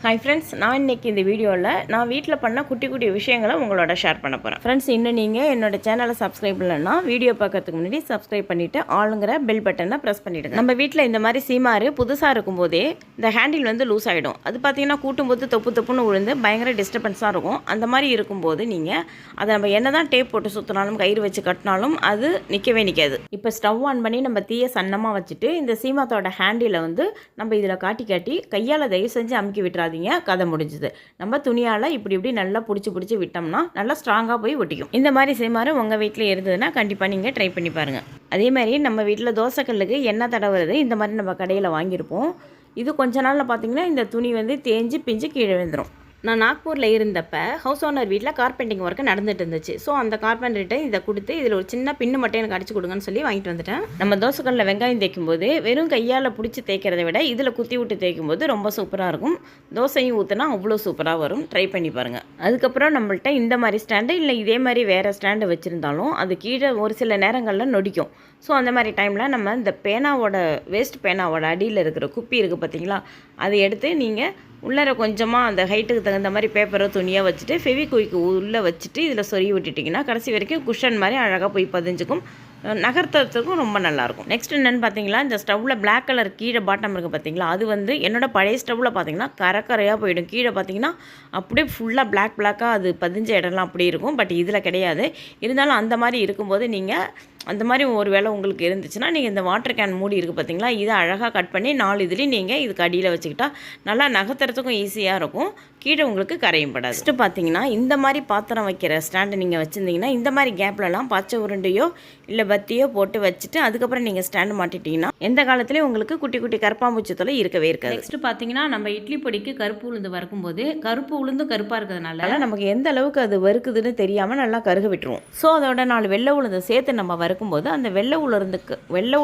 Hi friends, நான் இன்றைக்கி இந்த வீடியோவில் நான் வீட்டில் பண்ண குட்டி குட்டி விஷயங்களை உங்களோட ஷேர் பண்ண போகிறேன். ஃப்ரெண்ட்ஸ், இன்னும் நீங்கள் என்னோட சேனலை சப்ஸ்கிரைப் பண்ணலன்னா வீடியோ பார்க்கறதுக்கு முன்னாடி சப்ஸ்கிரைப் பண்ணிவிட்டு ஆளுங்கிற பெல் பட்டனை ப்ரெஸ் பண்ணிவிடுங்க. நம்ம வீட்டில் இந்த மாதிரி சீமாறு புதுசாக இருக்கும்போதே இந்த ஹேண்டில் வந்து லூஸ் ஆகிடும். அது பார்த்தீங்கன்னா கூட்டும்போது தொப்புன்னு விழுந்து பயங்கர டிஸ்டர்பன்ஸாக இருக்கும். அந்த மாதிரி இருக்கும்போது நீங்கள் அதை நம்ம என்ன தான் டேப் போட்டு சுற்றினாலும் கயிறு வச்சு கட்டினாலும் அது நிற்கவே நிற்காது. இப்போ ஸ்டவ் ஆன் பண்ணி நம்ம தீயை சன்னமாக வச்சுட்டு இந்த சீமாத்தோட ஹேண்டிலை வந்து நம்ம இதில் காட்டி கையால் தயவு செஞ்சு அமுக்கி விட்டுறாது. கதை முடிஞ்சது. நம்ம துணியால் இப்படி நல்லா பிடிச்சி விட்டோம்னா நல்லா ஸ்ட்ராங்காக போய் ஒட்டிக்கும். இந்த மாதிரி செய்மாறு உங்கள் வீட்டில் இருந்ததுன்னா கண்டிப்பாக நீங்கள் ட்ரை பண்ணி பாருங்கள். அதே மாதிரி நம்ம வீட்டில் தோசைக்கல்லுக்கு எண்ணெய் தடவுறது இந்த மாதிரி நம்ம கடையில் வாங்கியிருப்போம். இது கொஞ்ச நாளில் பார்த்திங்கன்னா இந்த துணி வந்து தேஞ்சு பிஞ்சு கீழே விழுந்துடும். நான் நாக்பூரில் இருந்தப்போ ஹவுஸ் ஓனர் வீட்டில் கார்பெண்டிங் ஒர்க்கு நடந்துட்டு இருந்துச்சு. ஸோ அந்த கார்பெண்டர்கிட்ட இதை கொடுத்து இதில் ஒரு சின்ன பின்னு மட்டும் எனக்கு அடிச்சு கொடுங்கன்னு சொல்லி வாங்கிட்டு வந்துட்டேன். நம்ம தோசைக்கல்லில் வெங்காயம் தேய்க்கும் போது வெறும் கையால் பிடிச்சி தேய்க்கிறத விட இதில் குத்தி விட்டு தேய்க்கும் போது ரொம்ப சூப்பராக இருக்கும். தோசையும் ஊற்றினா அவ்வளோ சூப்பராக வரும். ட்ரை பண்ணி பாருங்கள். அதுக்கப்புறம் நம்மள்ட்ட இந்த மாதிரி ஸ்டாண்டு இல்லை இதே மாதிரி வேறு ஸ்டாண்டு வச்சுருந்தாலும் அது கீழே ஒரு சில நேரங்களில் நொடிக்கும். ஸோ அந்த மாதிரி டைமில் நம்ம இந்த பேனாவோட வேஸ்ட் பேனாவோட அடியில் இருக்கிற குப்பி இருக்குது பார்த்தீங்களா, அதை எடுத்து நீங்கள் உள்ளே கொஞ்சமாக அந்த ஹைட்டுக்கு தகுந்த மாதிரி பேப்பரோ துணியாக வச்சுட்டு ஃபெவிக்விக் உள்ளே வச்சுட்டு இதில் சொருகி விட்டுட்டிங்கன்னா கடைசி வரைக்கும் குஷன் மாதிரி அழகாக போய் பதிஞ்சுக்கும். நகர்த்துறதுக்கும் ரொம்ப நல்லாயிருக்கும். நெக்ஸ்ட் என்னென்னு பார்த்தீங்களா, இந்த ஸ்டவ்வில் பிளாக் கலர் கீழே பாட்டம் இருக்குது பார்த்தீங்களா, அது வந்து என்னோட பழைய ஸ்டவ்வில் பார்த்தீங்கன்னா கரையாக போயிடும். கீழே பார்த்தீங்கன்னா அப்படியே ஃபுல்லாக பிளாக்காக அது பதிஞ்ச இடம்லாம் அப்படி இருக்கும். பட் இதில் கிடையாது. இருந்தாலும் அந்த மாதிரி இருக்கும்போது நீங்கள் அந்த மாதிரி ஒரு வேளை உங்களுக்கு இருந்துச்சுன்னா நீங்கள் இந்த வாட்டர் கேன் மூடி இருக்குது பார்த்தீங்களா, இதை அழகாக கட் பண்ணி 4 இதுலேயும் நீங்கள் இதுக்கு அடியில் வச்சுக்கிட்டா நல்லா நகர்த்துறதுக்கும் ஈஸியாக இருக்கும். கீழே உங்களுக்கு கரையும் படாது. ஃபஸ்ட்டு பார்த்தீங்கன்னா இந்த மாதிரி பாத்திரம் வைக்கிற ஸ்டாண்டு நீங்கள் வச்சுருந்தீங்கன்னா இந்த மாதிரி கேப்லலாம் பச்சை உருண்டையோ இல்லை பத்தியோ போட்டு வச்சுட்டு அதுக்கப்புறம் நீங்கள் ஸ்டாண்டு மாட்டிட்டிங்கன்னா எந்த காலத்துலேயும் உங்களுக்கு குட்டி குட்டி கருப்பாம்பூச்சி தொலை இருக்கவே இருக்காது. நெக்ஸ்ட்டு பார்த்தீங்கன்னா நம்ம இட்லி பொடிக்கு கருப்பு உளுந்து வறுக்கும்போது கருப்பு உளுந்து கருப்பாக இருக்கிறதுனால நமக்கு எந்த அளவுக்கு அது வறுக்குதுன்னு தெரியாமல் நல்லா கருக விட்டுருவோம். ஸோ அதோட 4 வெள்ளை உளுந்து சேர்த்து நம்ம வறுக்கும்போது அந்த வெள்ளை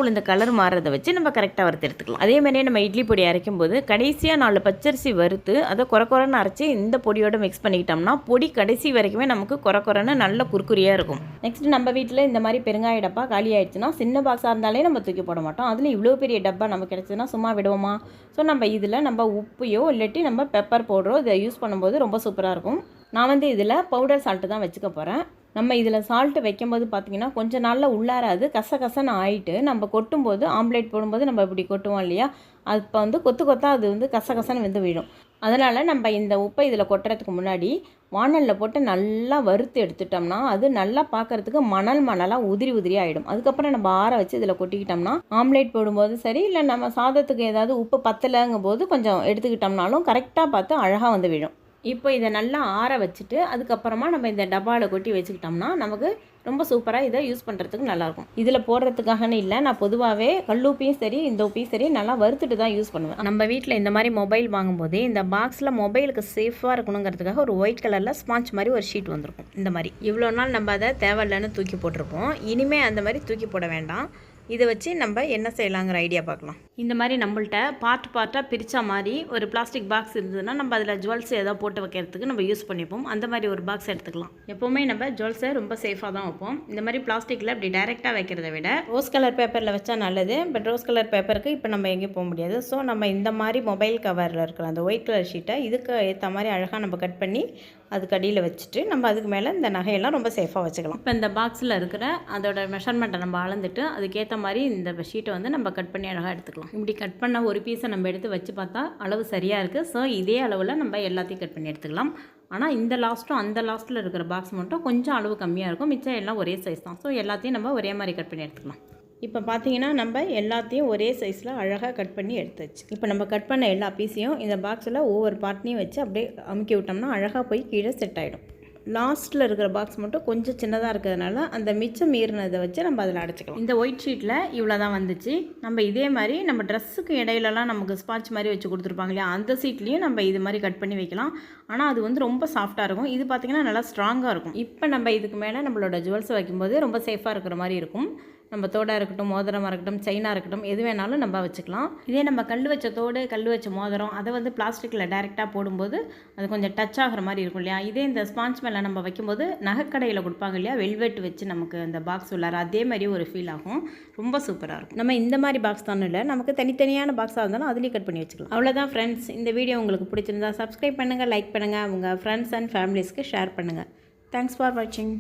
உளுந்து கலர் மாறுறதை வச்சு நம்ம கரெக்டாக வறுத்து எடுத்துக்கலாம். அதே மாதிரியே நம்ம இட்லி பொடி அரைக்கும் போது கடைசியாக 4 பச்சரிசி வறுத்து அதை குறைன்னு அரைச்சி இந்த பொடியோட மிக்ஸ் பண்ணிக்கிட்டோம்னா பொடி கடைசி வரைக்குமே நமக்கு குறைன்னு நல்ல குறுக்குறியாக இருக்கும். நெக்ஸ்ட் நம்ம வீட்டில் இந்த மாதிரி பெருங்காய டப்பா காலி ஆயிடுச்சுன்னா சின்ன பாக்ஸாக இருந்தாலே நம்ம தூக்கி போட மாட்டோம். அதில் இவ்வளோ பெரிய டப்பா நமக்கு கிடைச்சதுன்னா சும்மா விடுவோமா? ஸோ நம்ம இதில் நம்ம உப்பையோ இல்லாட்டி நம்ம பெப்பர் பவுடரோ இதை யூஸ் பண்ணும்போது ரொம்ப சூப்பராக இருக்கும். நான் வந்து இதில் பவுடர் சால்ட்டு தான் வச்சுக்க போகிறேன். நம்ம இதில் சால்ட்டு வைக்கும்போது பார்த்திங்கன்னா கொஞ்சம் நாளில் உள்ளாராது கசன்னு ஆகிட்டு நம்ம கொட்டும்போது ஆம்லேட் போடும்போது நம்ம இப்படி கொட்டுவோம் இல்லையா, அது இப்போ வந்து கொத்தாக அது வந்து கசன்னு வந்து விழும். அதனால் நம்ம இந்த உப்பை இதில் கொட்டுறதுக்கு முன்னாடி வானலில் போட்டு நல்லா வறுத்து எடுத்துட்டோம்னா அது நல்லா பார்க்குறதுக்கு மணலாக உதிரி ஆகிடும். அதுக்கப்புறம் நம்ம ஆற வச்சு இதில் கொட்டிக்கிட்டோம்னா ஆம்லேட் போடும்போது சரி இல்லை நம்ம சாதத்துக்கு ஏதாவது உப்பு பத்தலைங்கும் போது கொஞ்சம் எடுத்துக்கிட்டோம்னாலும் கரெக்டாக பார்த்து அழகாக வந்து விழும். இப்போ இதை நல்லா ஆற வச்சுட்டு அதுக்கப்புறமா நம்ம இந்த டப்பாவில் கொட்டி வச்சுக்கிட்டோம்னா நமக்கு ரொம்ப சூப்பராக இதை யூஸ் பண்ணுறதுக்கு நல்லாயிருக்கும். இதில் போடுறதுக்காகன்னு இல்லை, நான் பொதுவாகவே கல்லுப்பையும் சரி இந்த உப்பையும் சரி நல்லா வறுத்துட்டு தான் யூஸ் பண்ணுவேன். நம்ம வீட்டில் இந்த மாதிரி மொபைல் வாங்கும்போது இந்த பாக்ஸில் மொபைலுக்கு சேஃபாக இருக்கணுங்கிறதுக்காக ஒரு ஒயிட் கலரில் ஸ்பாஞ்ச் மாதிரி ஒரு ஷீட் வந்திருக்கும். இந்த மாதிரி இவ்வளோ நாள் நம்ம அதை தேவையில்லைன்னு தூக்கி போட்டிருப்போம். இனிமேல் அந்த மாதிரி தூக்கி போட வேண்டாம். இதை வச்சு நம்ம என்ன செய்யலாங்கிற ஐடியா பார்க்கலாம். இந்த மாதிரி நம்மள்ட்ட பார்ட்டாக பிரித்தா மாதிரி ஒரு பிளாஸ்டிக் பாக்ஸ் இருந்ததுன்னா நம்ம அதில் ஜுவல்ஸ் ஏதோ போட்டு வைக்கிறதுக்கு நம்ம யூஸ் பண்ணிப்போம். அந்த மாதிரி ஒரு பாக்ஸ் எடுத்துக்கலாம். எப்போவுமே நம்ம ஜுவல்ஸை ரொம்ப சேஃபாக தான் வைப்போம். இந்த மாதிரி பிளாஸ்டிக்கில் இப்படி டைரெக்டாக வைக்கிறத விட ரோஸ் கலர் பேப்பரில் வச்சா நல்லது. பட் ரோஸ் கலர் பேப்பருக்கு இப்போ நம்ம எங்கேயும் போக முடியாது. ஸோ நம்ம இந்த மாதிரி மொபைல் கவரில் இருக்கிற அந்த ஒயிட் கலர் ஷீட்டை இதுக்கு ஏற்ற மாதிரி அழகாக நம்ம கட் பண்ணி அதுக்கு அடியில் வச்சுட்டு நம்ம அதுக்கு மேலே இந்த நகையெல்லாம் ரொம்ப சேஃபாக வச்சுக்கலாம். இப்போ இந்த பாக்ஸில் இருக்கிற அதோட மெஷர்மெண்ட்டை நம்ம அளந்துட்டு அதுக்கேற்ற மாதிரி இந்த ஷீட்டை வந்து நம்ம கட் பண்ணி அழகாக எடுத்துக்கலாம். இப்படி கட் பண்ண ஒரு பீஸை நம்ம எடுத்து வச்சு பார்த்தா அளவு சரியாக இருக்குது. ஸோ இதே அளவில் நம்ம எல்லாத்தையும் கட் பண்ணி எடுத்துக்கலாம். ஆனால் இந்த லாஸ்ட்டும் அந்த லாஸ்ட்டில் இருக்கிற பாக்ஸ் மட்டும் கொஞ்சம் அளவு கம்மியாக இருக்கும். மிச்சம் எல்லாம் ஒரே சைஸ் தான். ஸோ எல்லாத்தையும் நம்ம ஒரே மாதிரி கட் பண்ணி எடுத்துக்கலாம். இப்போ பார்த்தீங்கன்னா நம்ம எல்லாத்தையும் ஒரே சைஸில் அழகாக கட் பண்ணி எடுத்துச்சு. இப்போ நம்ம கட் பண்ண எல்லா பீஸையும் இந்த பாக்ஸில் ஒவ்வொரு பார்ட்னையும் வச்சு அப்படியே அமுக்கி விட்டோம்னா அழகாக போய் கீழே செட் ஆகிடும். லாஸ்ட்டில் இருக்கிற பாக்ஸ் மட்டும் கொஞ்சம் சின்னதாக இருக்கிறதுனால அந்த மிச்சம் மீறினதை வச்சு நம்ம அதில் அடைச்சிக்கலாம். இந்த ஒயிட் ஷீட்டில் இவ்வளோ தான் வந்துச்சு. நம்ம இதே மாதிரி நம்ம ட்ரெஸ்ஸுக்கு இடையிலலாம் நமக்கு ஸ்பாட்ச் மாதிரி வச்சு கொடுத்துருப்பாங்க இல்லையா, அந்த சீட்லேயும் நம்ம இது மாதிரி கட் பண்ணி வைக்கலாம். ஆனால் அது வந்து ரொம்ப சாஃப்டாக இருக்கும். இது பார்த்திங்கன்னா நல்லா ஸ்ட்ராங்காக இருக்கும். இப்போ நம்ம இதுக்கு மேலே நம்மளோட ஜுவல்ஸ் வைக்கும்போது ரொம்ப சேஃபாக இருக்கிற மாதிரி இருக்கும். நம்ம தோடாக இருக்கட்டும், மோதிரமாக இருக்கட்டும், செயினாக இருக்கட்டும், எது வேணாலும் நம்ம வச்சுக்கலாம். இதே நம்ம கல் வச்ச தோடு, கல் வச்ச மோதிரம் அதை வந்து பிளாஸ்டிக்கில் டைரெக்டாக போடும்போது அது கொஞ்சம் டச் ஆகிற மாதிரி இருக்கும் இல்லையா. இதே இந்த ஸ்பாஞ்ச் மேலே நம்ம வைக்கும்போது நகைக்கடையில் கொடுப்பாங்க இல்லையா, வெல்வெட் வச்சு நமக்கு அந்த பாக்ஸ் உள்ளார அதே மாதிரி ஒரு ஃபீல் ஆகும். ரொம்ப சூப்பராக இருக்கும். நம்ம இந்த மாதிரி பாக்ஸ் தானே இல்லை, நமக்கு தனித்தனியான பாக்ஸாக இருந்தாலும் அதுலேயும் கட் பண்ணி வச்சுக்கலாம். அவ்வளோதான் ஃப்ரெண்ட்ஸ். இந்த வீடியோ உங்களுக்கு பிடிச்சிருந்தா சப்ஸ்கிரைப் பண்ணுங்கள், லைக் பண்ணுங்கள், உங்கள் ஃப்ரெண்ட்ஸ் அண்ட் ஃபேமிலிஸ்க்கு ஷேர் பண்ணுங்கள். தேங்க்ஸ் ஃபார் வாட்சிங்.